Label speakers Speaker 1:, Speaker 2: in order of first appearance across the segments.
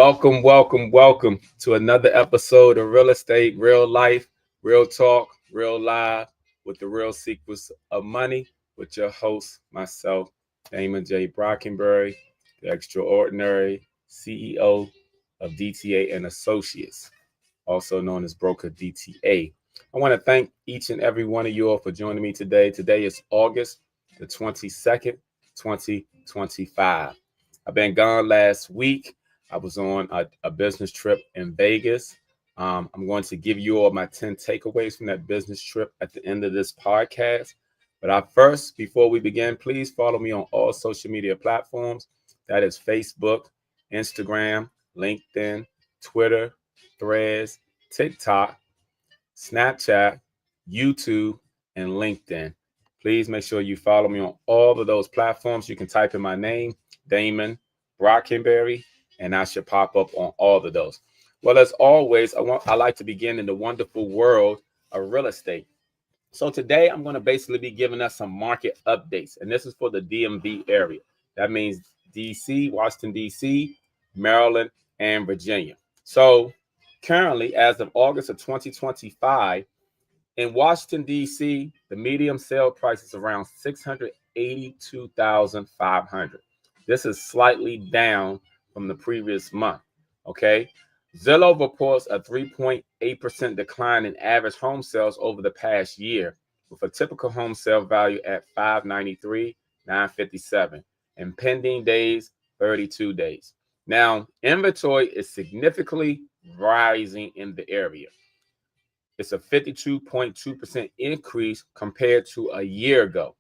Speaker 1: Welcome to another episode of Real Estate, Real Life, Real Talk, Real Live with the real secrets of money with your host, myself, Damon J. Brockenberry, the extraordinary CEO of DTA and Associates, also known as Broker DTA. I want to thank each and every one of you all for joining me today. Today is August the 22nd, 2025. I've been gone last week. I was on a business trip in Vegas. I'm going to give you all my 10 takeaways from that business trip at the end of this podcast. But before we begin, please follow me on all social media platforms. That is Facebook, Instagram, LinkedIn, Twitter, Threads, TikTok, Snapchat, YouTube, and LinkedIn. Please make sure you follow me on all of those platforms. You can type in my name, Damon Brockenberry, and I should pop up on all of those. Well, as always, I like to begin in the wonderful world of real estate. So today I'm going to basically be giving us some market updates, and this is for the DMV area. That means DC, Washington, DC, Maryland, and Virginia. So currently, as of August of 2025, in Washington, D.C., the median sale price is around $682,500. This is slightly down from the previous month, okay? Zillow reports a 3.8% decline in average home sales over the past year, with a typical home sale value at $593,957 and pending days 32 days. Now, inventory is significantly rising in the area. It's a 52.2% increase compared to a year ago.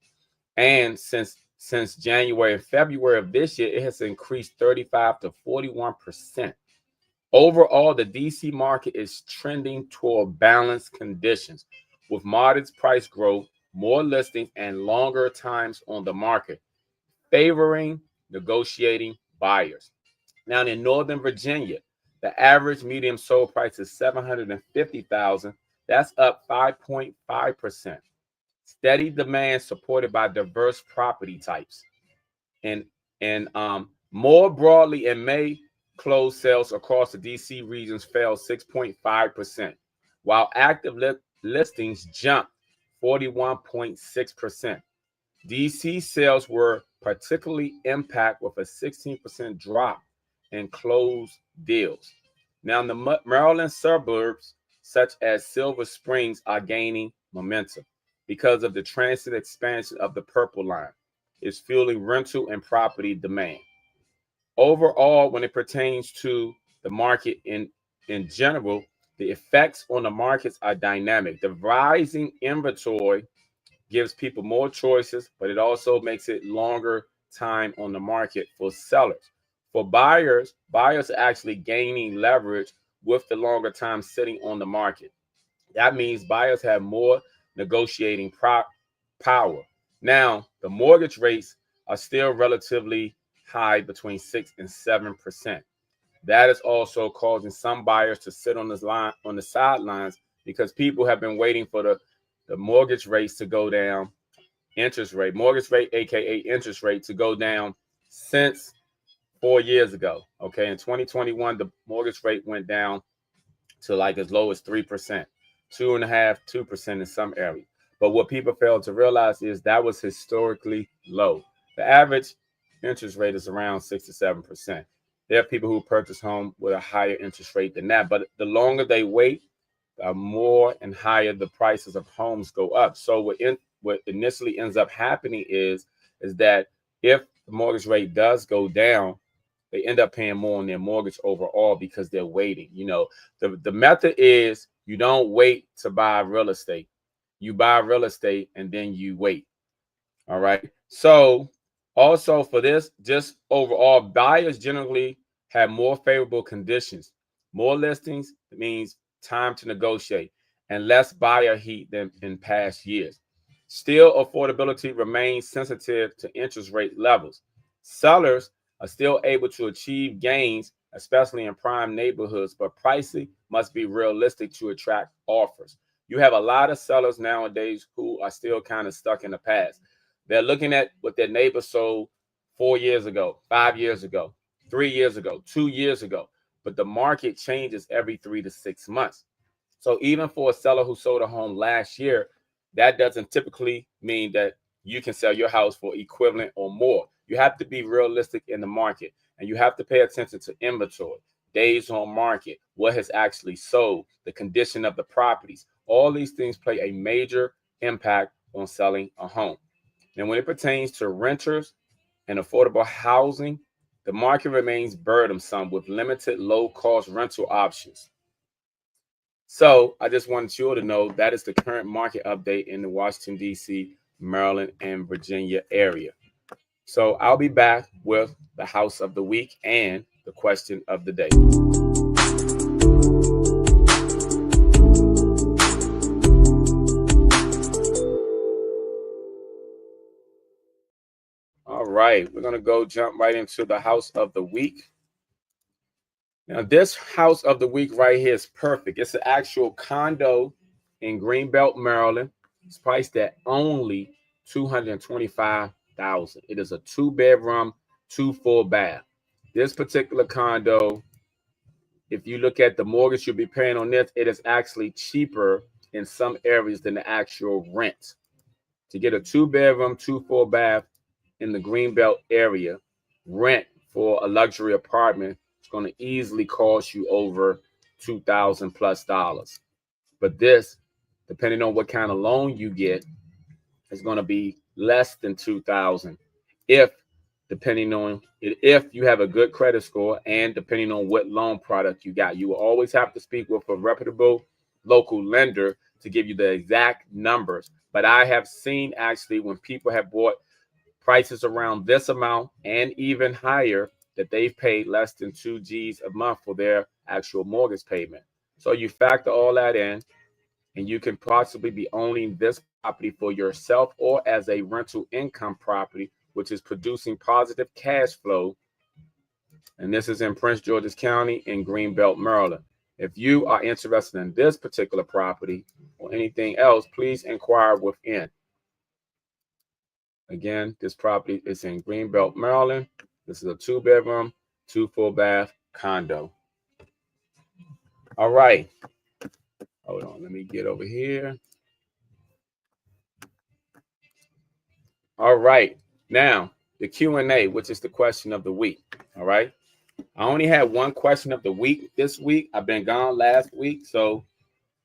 Speaker 1: And since January and February of this year, it has increased 35 to 41%. Overall, the DC market is trending toward balanced conditions with modest price growth, more listings, and longer times on the market, favoring negotiating buyers. Now, in Northern Virginia, the average median sold price is $750,000. That's up 5.5%. Steady demand supported by diverse property types. And more broadly, in May, closed sales across the DC regions fell 6.5%, while active listings jumped 41.6%. DC sales were particularly impacted with a 16% drop in closed deals. Now, in the Maryland suburbs, such as Silver Springs, are gaining momentum because of the transit expansion of the Purple Line. It's fueling rental and property demand. Overall, when it pertains to the market in general, the effects on the markets are dynamic. The rising inventory gives people more choices, but it also makes it longer time on the market for sellers. For buyers are actually gaining leverage with the longer time sitting on the market. That means buyers have more negotiating power. Now, the mortgage rates are still relatively high, between 6 and 7%. That is also causing some buyers to sit on the sidelines because people have been waiting for the mortgage rates to go down, mortgage rate, aka interest rate, to go down since 4 years ago. Okay, in 2021, the mortgage rate went down to like as low as 3%, 2.5%, 2% in some areas. But what people fail to realize is that was historically low. The average interest rate is around 6 to 7%. There are people who purchase home with a higher interest rate than that, but the longer they wait, the more and higher the prices of homes go up. So what initially ends up happening is that if the mortgage rate does go down, they end up paying more on their mortgage overall because they're waiting. You know, the method is you don't wait to buy real estate. You buy real estate and then you wait. All right. So also for this, just overall, buyers generally have more favorable conditions. More listings means time to negotiate and less buyer heat than in past years. Still, affordability remains sensitive to interest rate levels. Sellers are still able to achieve gains, especially in prime neighborhoods, but pricing must be realistic to attract offers. You have a lot of sellers nowadays who are still kind of stuck in the past. They're looking at what their neighbor sold 4 years ago, 5 years ago, 3 years ago, 2 years ago. but the market changes every 3 to 6 months. So even for a seller who sold a home last year, that doesn't typically mean that you can sell your house for equivalent or more. You have to be realistic in the market, and you have to pay attention to inventory, days on market, what has actually sold, the condition of the properties. All these things play a major impact on selling a home. And when it pertains to renters and affordable housing, the market remains burdensome with limited low-cost rental options. So I just wanted you all to know that is the current market update in the Washington, D.C., Maryland, and Virginia area. So I'll be back with the house of the week and the question of the day. All right, we're going to jump right into the house of the week. Now, this house of the week right here is perfect. It's an actual condo in Greenbelt, Maryland. It's priced at only $225,000. It is a 2-bedroom, 2 full bath. This particular condo, if you look at the mortgage you'll be paying on this, it is actually cheaper in some areas than the actual rent. To get a 2-bedroom, 2 full bath in the Greenbelt area, rent for a luxury apartment is going to easily cost you over $2,000 plus. But this, depending on what kind of loan you get, is going to be less than $2,000 if you have a good credit score, and depending on what loan product you got. You will always have to speak with a reputable local lender to give you the exact numbers. But I have seen actually when people have bought prices around this amount and even higher, that they've paid less than 2 G's a month for their actual mortgage payment. So you factor all that in, and you can possibly be owning this property for yourself or as a rental income property, which is producing positive cash flow. And this is in Prince George's County in Greenbelt, Maryland. If you are interested in this particular property or anything else, please inquire within. Again, this property is in Greenbelt, Maryland. This is a 2-bedroom, 2 full bath condo. All right. Hold on. Let me get over here. All right. Now, the Q&A, which is the question of the week. All right. I only had one question of the week this week. I've been gone last week, so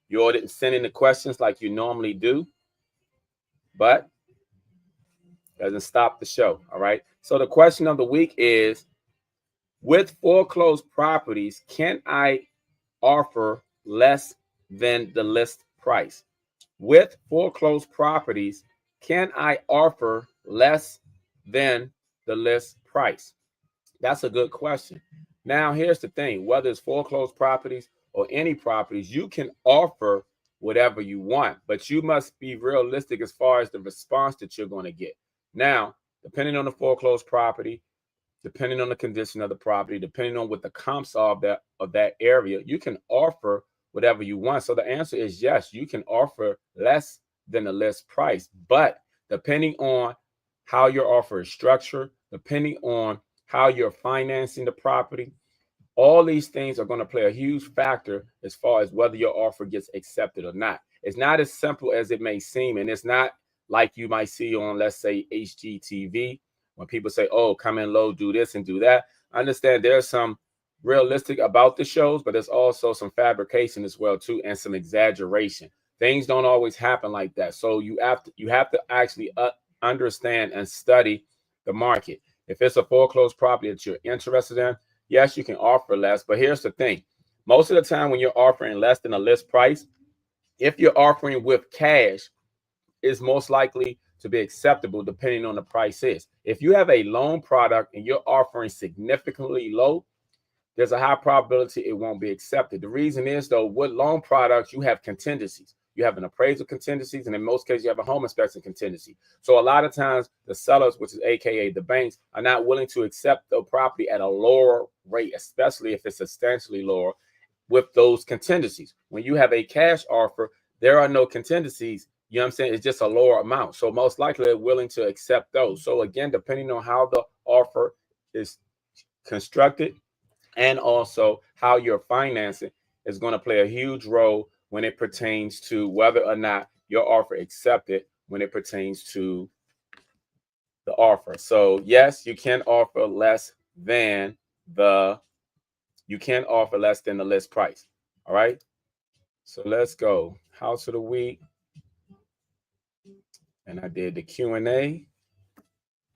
Speaker 1: you all didn't send in the questions like you normally do. But doesn't stop the show. All right. So the question of the week is, with foreclosed properties, can I offer less than the list price? With foreclosed properties, can I offer less than the list price? That's a good question. Now, here's the thing. Whether it's foreclosed properties or any properties, you can offer whatever you want, but you must be realistic as far as the response that you're going to get. Now, depending on the foreclosed property, depending on the condition of the property, depending on what the comps are of that area, you can offer whatever you want. So the answer is yes, you can offer less than the list price, but depending on how your offer is structured, depending on how you're financing the property, all these things are going to play a huge factor as far as whether your offer gets accepted or not. It's not as simple as it may seem, and it's not like you might see on, let's say, HGTV, when people say, oh, come in low, do this and do that. I understand there's some realistic about the shows, but there's also some fabrication as well too, and some exaggeration. Things don't always happen like that. So you have to actually understand and study the market. If it's a foreclosed property that you're interested in, yes, you can offer less. But here's the thing. Most of the time when you're offering less than a list price, if you're offering with cash, is most likely to be acceptable depending on the price is. If you have a loan product and you're offering significantly low, there's a high probability it won't be accepted. The reason is, though, with loan products, you have contingencies. You have an appraisal contingencies, and in most cases, you have a home inspection contingency. So a lot of times, the sellers, which is AKA the banks, are not willing to accept the property at a lower rate, especially if it's substantially lower with those contingencies. When you have a cash offer, there are no contingencies. You know what I'm saying? It's just a lower amount. So most likely they're willing to accept those. So again, depending on how the offer is constructed and also how you're financing is going to play a huge role when it pertains to whether or not your offer accepted when it pertains to the offer. So yes, you can offer less than the list price. All right. So let's go. House of the week. And I did the Q&A.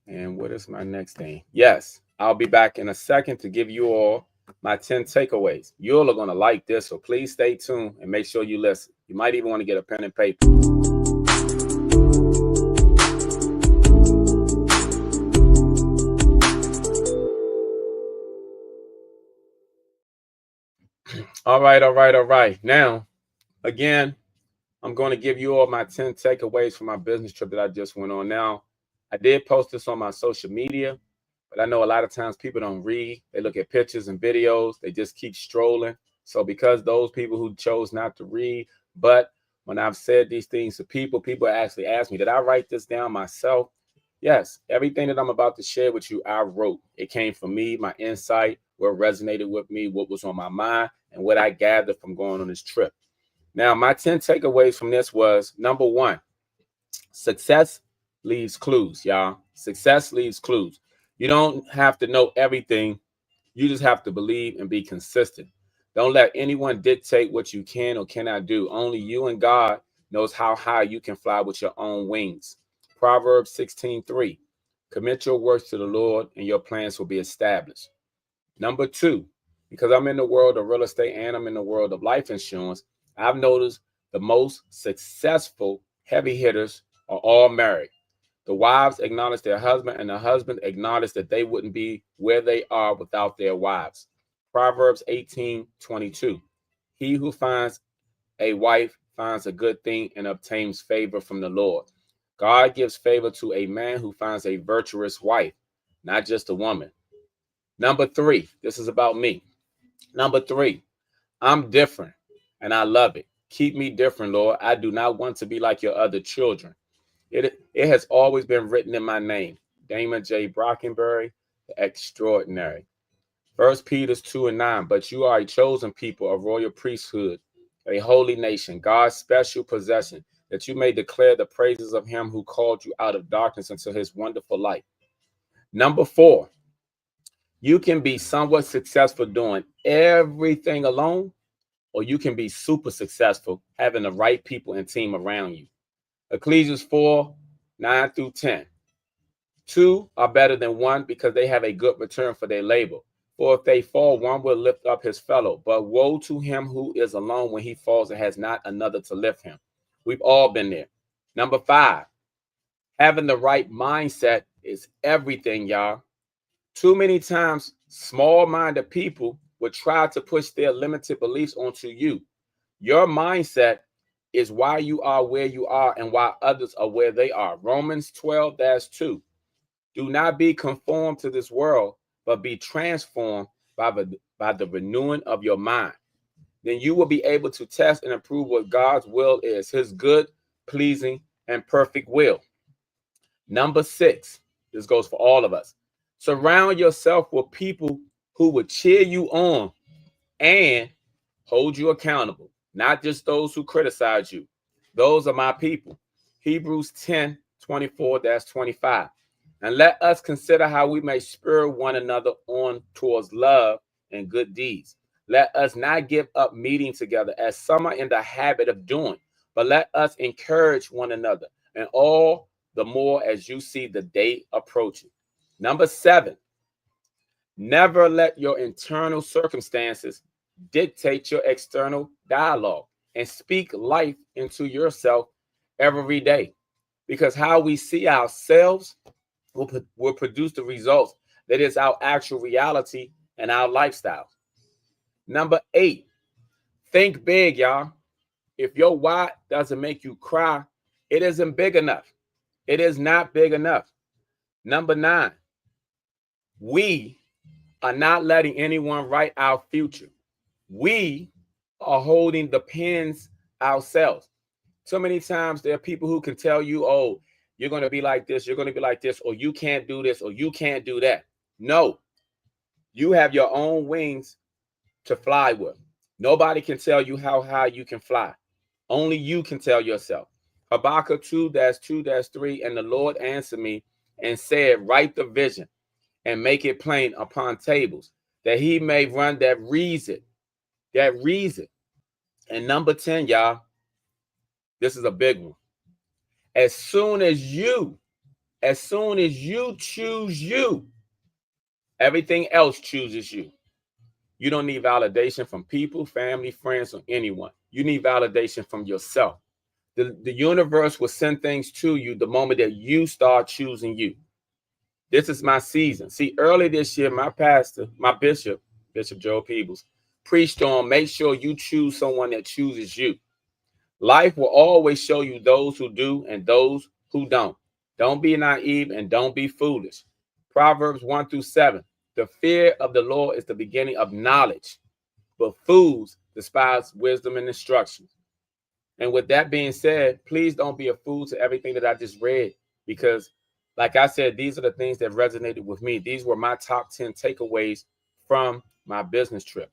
Speaker 1: And what is my next thing? Yes, I'll be back in a second to give you all my 10 takeaways. You all are going to like this, so please stay tuned and make sure you listen. You might even want to get a pen and paper. All right. Now, again, I'm going to give you all my 10 takeaways from my business trip that I just went on. Now, I did post this on my social media, but I know a lot of times people don't read. They look at pictures and videos. They just keep strolling. So because those people who chose not to read, but when I've said these things to people, people actually ask me, did I write this down myself? Yes, everything that I'm about to share with you, I wrote. It came from me, my insight, what resonated with me, what was on my mind, and what I gathered from going on this trip. Now, my 10 takeaways from this was, number one, success leaves clues, y'all. Success leaves clues. You don't have to know everything. You just have to believe and be consistent. Don't let anyone dictate what you can or cannot do. Only you and God knows how high you can fly with your own wings. Proverbs 16:3. Commit your works to the Lord and your plans will be established. Number two, because I'm in the world of real estate and I'm in the world of life insurance, I've noticed the most successful heavy hitters are all married. The wives acknowledge their husband, and the husband acknowledge that they wouldn't be where they are without their wives. Proverbs 18:22. He who finds a wife finds a good thing and obtains favor from the Lord. God gives favor to a man who finds a virtuous wife, not just a woman. Number three, this is about me. Number three, I'm different and I love it. Keep me different, Lord. I do not want to be like your other children. It has always been written in my name. Damon J. Brockenberry, the extraordinary. First Peter 2:9. But you are a chosen people, a royal priesthood, a holy nation, God's special possession, that you may declare the praises of him who called you out of darkness into his wonderful light. Number four, you can be somewhat successful doing everything alone, or you can be super successful having the right people and team around you. Ecclesiastes 4:9-10. Two are better than one because they have a good return for their labor. For if they fall, one will lift up his fellow. But woe to him who is alone when he falls and has not another to lift him. We've all been there. Number five, having the right mindset is everything, y'all. Too many times, small-minded people would try to push their limited beliefs onto you. Your mindset is why you are where you are and why others are where they are. Romans 12:2. Do not be conformed to this world, but be transformed by the renewing of your mind. Then you will be able to test and approve what God's will is, his good, pleasing, and perfect will. Number six, this goes for all of us. Surround yourself with people who will cheer you on and hold you accountable, not just those who criticize you. Those are my people. Hebrews 10:24-25. And let us consider how we may spur one another on towards love and good deeds. Let us not give up meeting together as some are in the habit of doing, but let us encourage one another, and all the more as you see the day approaching. Number seven, never let your internal circumstances dictate your external dialogue, and speak life into yourself every day, because how we see ourselves will produce the results that is our actual reality and our lifestyle. Number eight, think big, y'all. If your why doesn't make you cry, it isn't big enough. It is not big enough. Number nine, we are not letting anyone write our future. We are holding the pens ourselves. So many times there are people who can tell you, oh, you're going to be like this, you're going to be like this, or you can't do this, or you can't do that. No, You have your own wings to fly with. Nobody can tell you how high you can fly. Only you can tell yourself. Habakkuk 2-2-3, and the Lord answered me and said, write the vision and make it plain upon tables, that he may run that reads it. That reads it. And number 10, y'all, this is a big one. As soon as you choose you, everything else chooses you. You don't need validation from people, family, friends, or anyone. You need validation from yourself. The universe will send things to you the moment that you start choosing you. This is my season. See, early this year, my pastor, my bishop, Bishop Joe Peebles, preached on make sure you choose someone that chooses you. Life will always show you those who do and those who don't. Don't be naive and don't be foolish. Proverbs 1-7. The fear of the Lord is the beginning of knowledge, but fools despise wisdom and instruction. And with that being said, please don't be a fool to everything that I just read, because, like I said, these are the things that resonated with me. These were my top 10 takeaways from my business trip.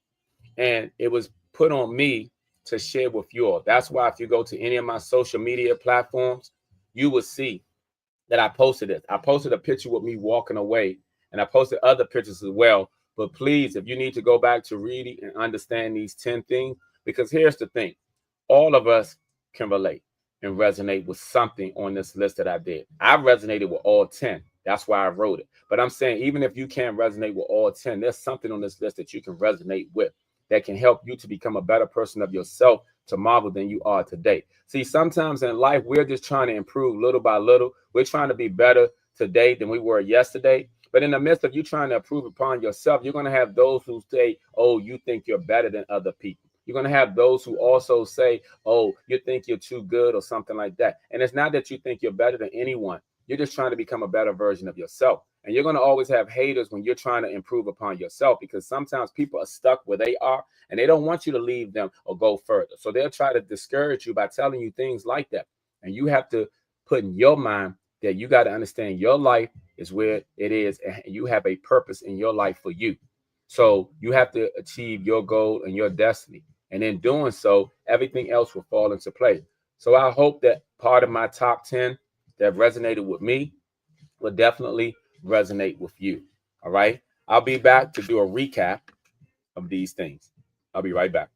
Speaker 1: And it was put on me to share with you all. That's why if you go to any of my social media platforms, you will see that I posted it. I posted a picture with me walking away, and I posted other pictures as well. But please, if you need to go back to reading and understand these 10 things, because here's the thing, all of us can relate and resonate with something on this list that I did. I resonated with all 10. That's why I wrote it. But I'm saying, even if you can't resonate with all 10, there's something on this list that you can resonate with that can help you to become a better person of yourself tomorrow than you are today. See, sometimes in life, we're just trying to improve little by little. We're trying to be better today than we were yesterday. But in the midst of you trying to improve upon yourself, you're going to have those who say, oh, you think you're better than other people. You're going to have those who also say, oh, you think you're too good or something like that. And it's not that you think you're better than anyone. You're just trying to become a better version of yourself. And you're going to always have haters when you're trying to improve upon yourself, because sometimes people are stuck where they are and they don't want you to leave them or go further. So they'll try to discourage you by telling you things like that. And you have to put in your mind that you got to understand your life is where it is, and you have a purpose in your life for you. So you have to achieve your goal and your destiny. And in doing so, everything else will fall into place. So I hope that part of my top 10 that resonated with me will definitely resonate with you. All right. I'll be back to do a recap of these things. I'll be right back.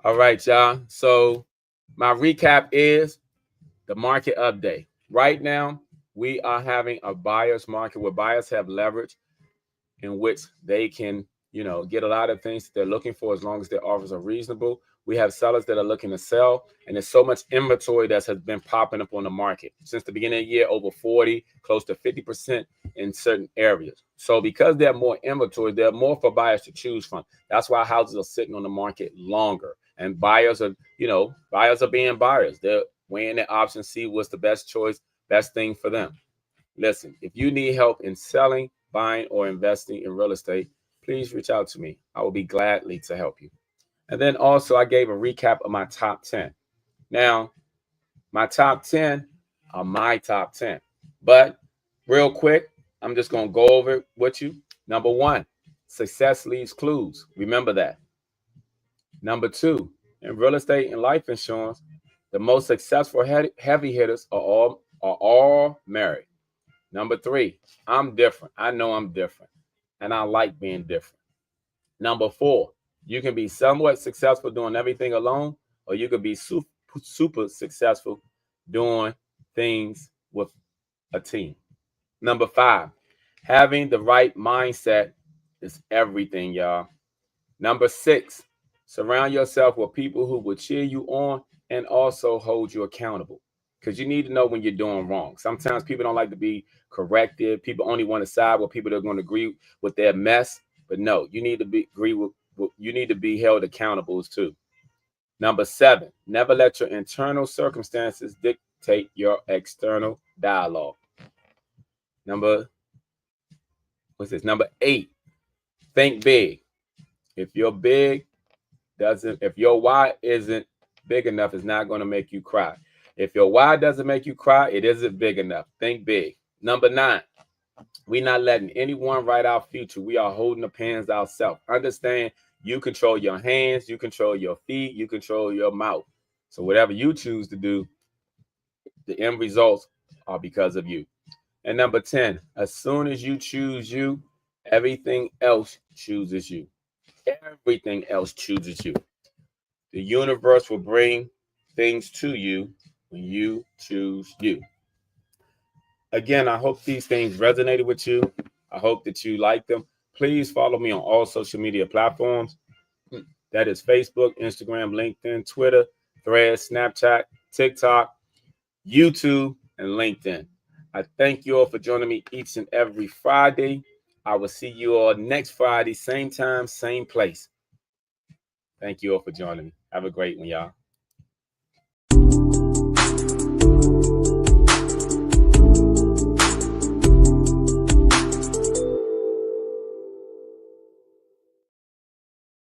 Speaker 1: All right, y'all. So my recap is the market update. Right now, we are having a buyer's market where buyers have leverage in which they can, get a lot of things that they're looking for as long as their offers are reasonable. We have sellers that are looking to sell, and there's so much inventory that has been popping up on the market since the beginning of the year, over 40, close to 50% in certain areas. So because there are more inventory, there are more for buyers to choose from. That's why houses are sitting on the market longer, and buyers are being buyers. They're weighing their options, see what's the best choice, best thing for them. Listen, if you need help in selling, buying, or investing in real estate, please reach out to me. I will be gladly to help you. And then also, I gave a recap of my top 10. Now, my top 10 are my top 10. But real quick, I'm just going to go over it with you. Number 1, success leaves clues. Remember that. Number 2, in real estate and life insurance, the most successful heavy hitters are all married. Number 3, I'm different. I know I'm different, and I like being different. Number 4, you can be somewhat successful doing everything alone, or you could be super successful doing things with a team. Number 5, having the right mindset is everything, y'all. Number 6, surround yourself with people who will cheer you on and also hold you accountable, because you need to know when you're doing wrong. Sometimes people don't like to be corrected. People only want to side with people that are going to agree with their mess. But no, you need to you need to be held accountable too. Number 7, never let your internal circumstances dictate your external dialogue. Number 8, think big. If your why isn't big enough is not going to make you cry. If your why doesn't make you cry, it isn't big enough. Think big. Number 9, we're not letting anyone write our future. We are holding the pens ourselves. Understand, you control your hands, you control your feet, you control your mouth. So whatever you choose to do, the end results are because of you. And number 10, as soon as you choose you, everything else chooses you. Everything else chooses you. The universe will bring things to you when you choose you. Again, I hope these things resonated with you. I hope that you like them. Please follow me on all social media platforms. That is Facebook, Instagram, LinkedIn, Twitter, Threads, Snapchat, TikTok, YouTube, and LinkedIn. I thank you all for joining me each and every Friday. I will see you all next Friday, same time, same place. Thank you all for joining me. Have a great one, y'all.